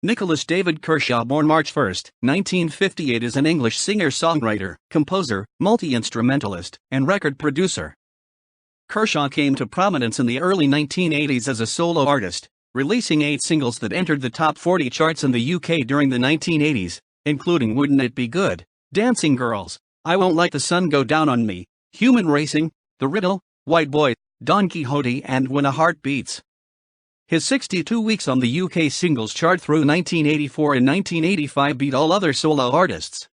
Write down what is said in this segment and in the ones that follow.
Nicholas David Kershaw, born March 1, 1958, is an English singer-songwriter, composer, multi-instrumentalist, and record producer. Kershaw came to prominence in the early 1980s as a solo artist, releasing 8 singles that entered the top 40 charts in the UK during the 1980s, including Wouldn't It Be Good, Dancing Girls, I Won't Let the Sun Go Down on Me, Human Racing, The Riddle, White Boy, Don Quixote, and When a Heart Beats. His 62 weeks on the UK singles chart through 1984 and 1985 beat all other solo artists.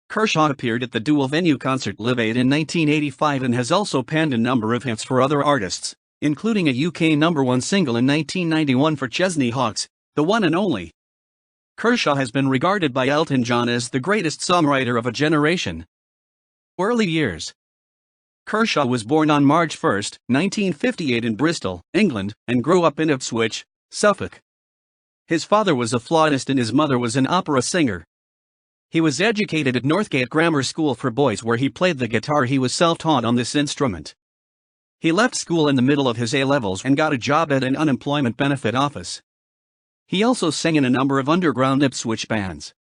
Kershaw appeared at the dual venue concert Live Aid in 1985 and has also penned a number of hits for other artists, including a UK #1 single in 1991 for Chesney Hawkes, The One and Only. Kershaw has been regarded by Elton John as the greatest songwriter of a generation. Early years. Kershaw was born on March 1, 1958 in Bristol, England, and grew up in Ipswich, Suffolk. His father was a flautist and his mother was an opera singer. He was educated at Northgate Grammar School for Boys, where he played the guitar. He was self-taught on this instrument. He left school in the middle of his A-levels and got a job at an unemployment benefit office. He also sang in a number of underground Ipswich bands.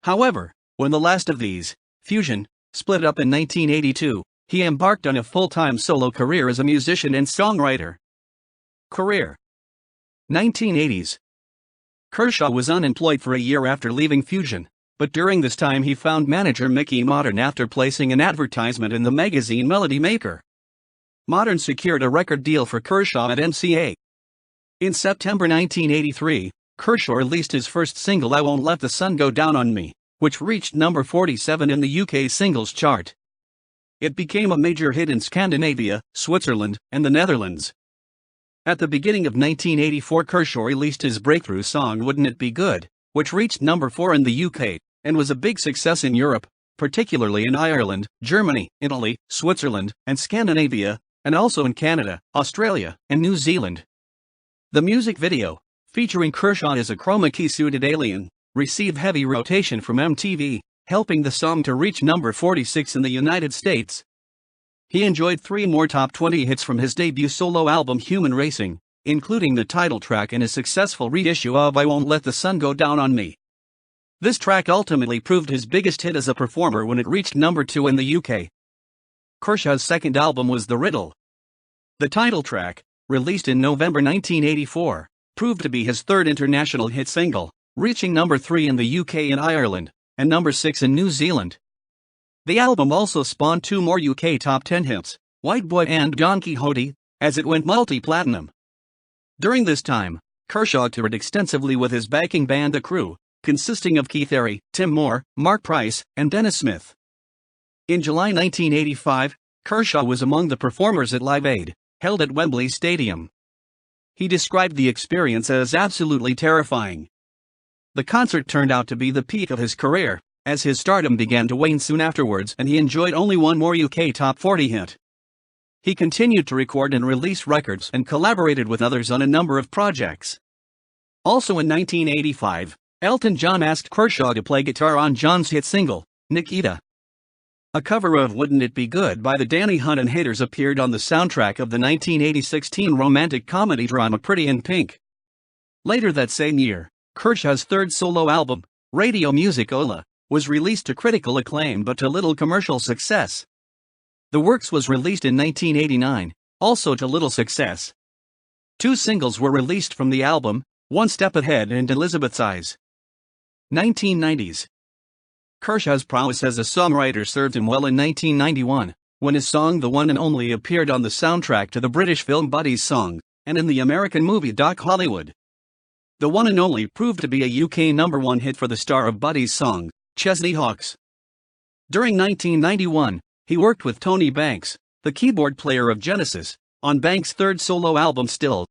However, when the last of these, Fusion, split up in 1982, he embarked on a full-time solo career as a musician and songwriter. Career 1980s. Kershaw was unemployed for a year after leaving Fusion, but during this time he found manager Mickey Modern after placing an advertisement in the magazine Melody Maker. Modern secured a record deal for Kershaw at MCA. In September 1983, Kershaw released his first single I Won't Let the Sun Go Down on Me, which reached number 47 in the UK singles chart. It became a major hit in Scandinavia, Switzerland, and the Netherlands. At the beginning of 1984, Kershaw released his breakthrough song Wouldn't It Be Good, which reached number 4 in the UK, and was a big success in Europe, particularly in Ireland, Germany, Italy, Switzerland, and Scandinavia, and also in Canada, Australia, and New Zealand. The music video, featuring Kershaw as a chroma key-suited alien, received heavy rotation from MTV, helping the song to reach number 46 in the United States. He enjoyed 3 more top 20 hits from his debut solo album Human Racing, including the title track and a successful reissue of I Won't Let the Sun Go Down on Me. This track ultimately proved his biggest hit as a performer when it reached number 2 in the UK. Kershaw's second album was The Riddle. The title track, released in November 1984, proved to be his third international hit single, reaching number 3 in the UK and Ireland, and number 6 in New Zealand. The album also spawned 2 more UK top 10 hits, White Boy and Don Quixote, as it went multi-platinum. During this time, Kershaw toured extensively with his backing band The Crew, consisting of Keith Airy, Tim Moore, Mark Price, and Dennis Smith. In July 1985, Kershaw was among the performers at Live Aid, held at Wembley Stadium. He described the experience as absolutely terrifying. The concert turned out to be the peak of his career, as his stardom began to wane soon afterwards and he enjoyed only 1 more UK top 40 hit. He continued to record and release records and collaborated with others on a number of projects. Also in 1985, Elton John asked Kershaw to play guitar on John's hit single, Nikita. A cover of Wouldn't It Be Good by the Danny Hunt and Haters appeared on the soundtrack of the 1986 teen romantic comedy drama Pretty in Pink. Later that same year, Kershaw's third solo album, Radio Music Ola, was released to critical acclaim but to little commercial success. The Works was released in 1989, also to little success. 2 singles were released from the album, One Step Ahead and Elizabeth's Eyes. 1990s. Kershaw's prowess as a songwriter served him well in 1991, when his song The One and Only appeared on the soundtrack to the British film Buddy's Song, and in the American movie Doc Hollywood. The One and Only proved to be a UK #1 hit for the star of Buddy's Song, Chesney Hawkes. During 1991, he worked with Tony Banks, the keyboard player of Genesis, on Banks' third solo album Still.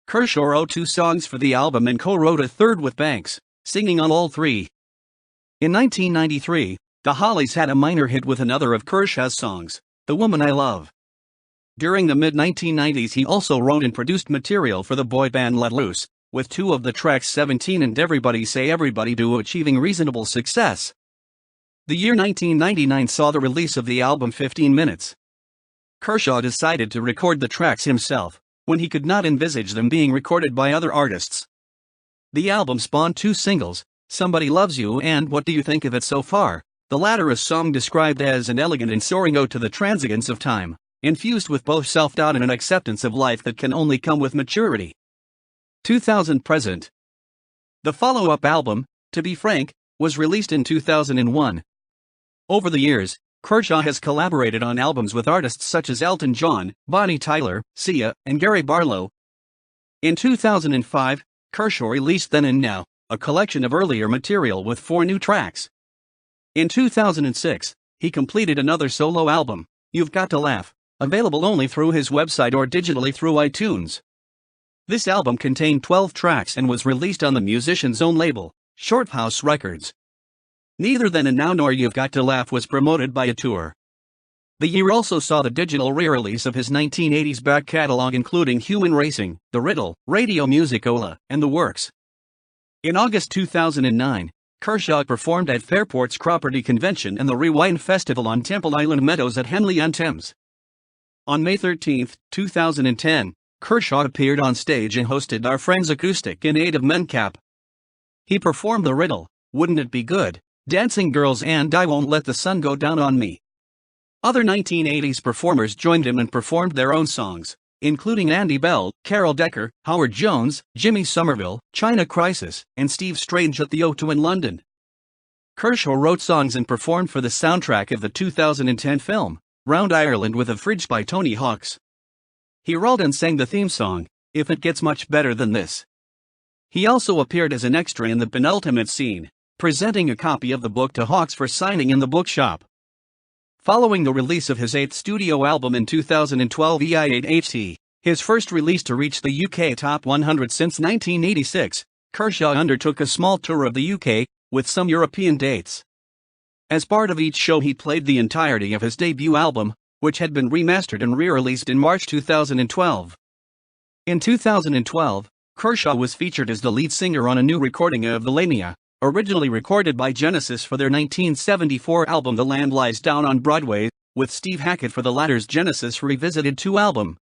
Kershaw wrote 2 songs for the album and co-wrote a third with Banks, singing on all 3. In 1993, the Hollies had a minor hit with another of Kershaw's songs, The Woman I Love. During the mid-1990s he also wrote and produced material for the boy band Let Loose, with 2 of the tracks 17 and Everybody Say Everybody Do achieving reasonable success. The year 1999 saw the release of the album 15 Minutes. Kershaw decided to record the tracks himself, when he could not envisage them being recorded by other artists. The album spawned two singles, Somebody Loves You and What Do You Think of It So Far, the latter a song described as an elegant and soaring ode to the transience of time, infused with both self-doubt and an acceptance of life that can only come with maturity. 2000 present. The follow-up album, To Be Frank, was released in 2001. Over the years, Kershaw has collaborated on albums with artists such as Elton John, Bonnie Tyler, Sia, and Gary Barlow. In 2005, Kershaw released Then and Now, a collection of earlier material with 4 new tracks. In 2006, he completed another solo album, You've Got to Laugh, available only through his website or digitally through iTunes. This album contained 12 tracks and was released on the musician's own label, Shorthouse Records. Neither Then and Now nor You've Got to Laugh was promoted by a tour. The year also saw the digital re-release of his 1980s back catalog including Human Racing, The Riddle, Radio Musicola, and The Works. In August 2009, Kershaw performed at Fairport's Property Convention and the Rewind Festival on Temple Island Meadows at Henley-on-Thames. On May 13, 2010, Kershaw appeared on stage and hosted Our Friends Acoustic in aid of MenCap. He performed The Riddle, Wouldn't It Be Good, Dancing Girls and I Won't Let the Sun Go Down on Me. Other 1980s performers joined him and performed their own songs, including Andy Bell, Carol Decker, Howard Jones, Jimmy Somerville, China Crisis, and Steve Strange at the O2 in London. Kershaw wrote songs and performed for the soundtrack of the 2010 film, Round Ireland with a Fridge by Tony Hawks. He wrote and sang the theme song, If It Gets Much Better Than This. He also appeared as an extra in the penultimate scene, presenting a copy of the book to Hawks for signing in the bookshop. Following the release of his 8th studio album in 2012 EI8HT, his first release to reach the UK Top 100 since 1986, Kershaw undertook a small tour of the UK, with some European dates. As part of each show he played the entirety of his debut album, which had been remastered and re-released in March 2012. In 2012, Kershaw was featured as the lead singer on a new recording of Villania, originally recorded by Genesis for their 1974 album The Land Lies Down on Broadway, with Steve Hackett for the latter's Genesis Revisited 2 album.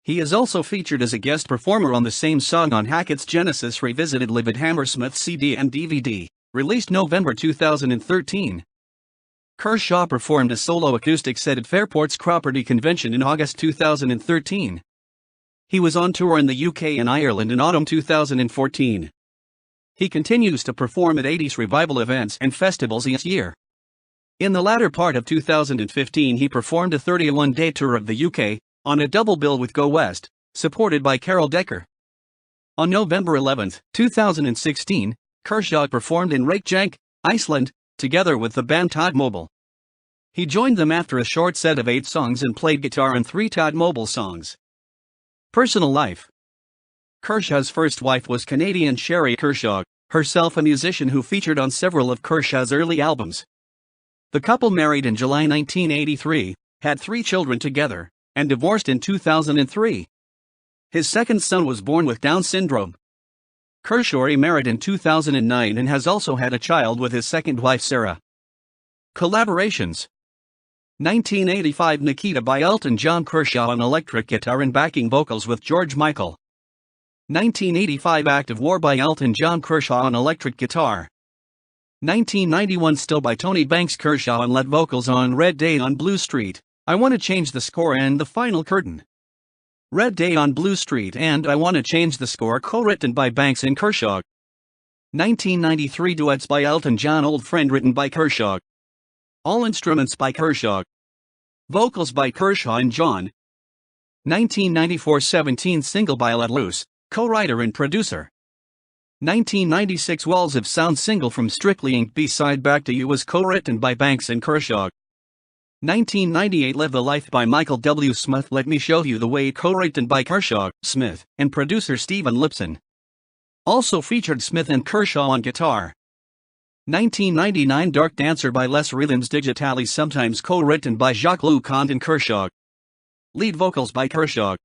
He is also featured as a guest performer on the same song on Hackett's Genesis Revisited Live at Hammersmith CD and DVD, released November 2013. Kershaw performed a solo acoustic set at Fairport's Property Convention in August 2013. He was on tour in the UK and Ireland in autumn 2014. He continues to perform at 80s revival events and festivals each year. In the latter part of 2015 he performed a 31-day tour of the UK, on a double bill with Go West, supported by Carol Decker. On November 11, 2016, Kershaw performed in Reykjavik, Iceland, together with the band Todd Mobile. He joined them after a short set of 8 songs and played guitar on 3 Todd Mobile songs. Personal life. Kershaw's first wife was Canadian Sherry Kershaw, herself a musician who featured on several of Kershaw's early albums. The couple married in July 1983, had 3 children together, and divorced in 2003. His second son was born with Down syndrome. Kershaw remarried in 2009 and has also had a child with his second wife Sarah. Collaborations. 1985 Nikita by Elton John, Kershaw on electric guitar and backing vocals with George Michael. 1985 Act of War by Elton John, Kershaw on electric guitar. 1991 Still by Tony Banks, Kershaw on lead vocals on Red Day on Blue Street, I Wanna Change the Score and The Final Curtain. Red Day on Blue Street and I Wanna Change the Score co-written by Banks and Kershaw. 1993 Duets by Elton John, Old Friend written by Kershaw. All instruments by Kershaw. Vocals by Kershaw and John. 1994 17 single by Let Loose, co-writer and producer. 1996 Walls of Sound single from Strictly Inc. B-side Back to You was co-written by Banks and Kershaw. 1998 Live the Life by Michael W. Smith, Let Me Show You the Way co-written by Kershaw, Smith, and producer Steven Lipson. Also featured Smith and Kershaw on guitar. 1999 Dark Dancer by Les Rhythms Digitali, sometimes co-written by Jacques-Louis Conte and Kershaw. Lead vocals by Kershaw.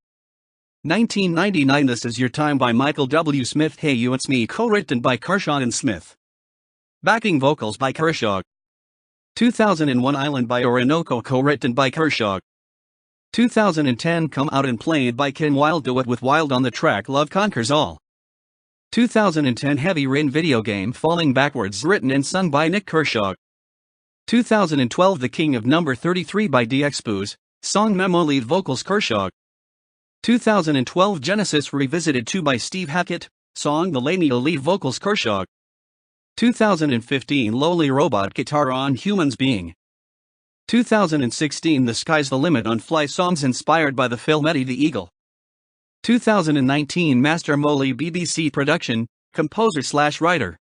1999 This Is Your Time by Michael W. Smith, Hey You It's Me co-written by Kershaw and Smith. Backing vocals by Kershaw. 2001 Island by Orinoco co-written by Kershaw. 2010 Come Out and Played by Kim Wilde, duet with Wilde on the track Love Conquers All. 2010 Heavy Rain video game Falling Backwards written and sung by Nik Kershaw. 2012 The King of Number 33 by DXPOOS, song Memo lead vocals Kershaw. 2012 Genesis Revisited 2 by Steve Hackett, song The Lania lead vocals Kershaw. 2015 Lowly Robot Guitar on Humans Being. 2016 The Sky's the Limit on Fly songs inspired by the film Eddie the Eagle. 2019 Master Molly BBC production, composer/writer.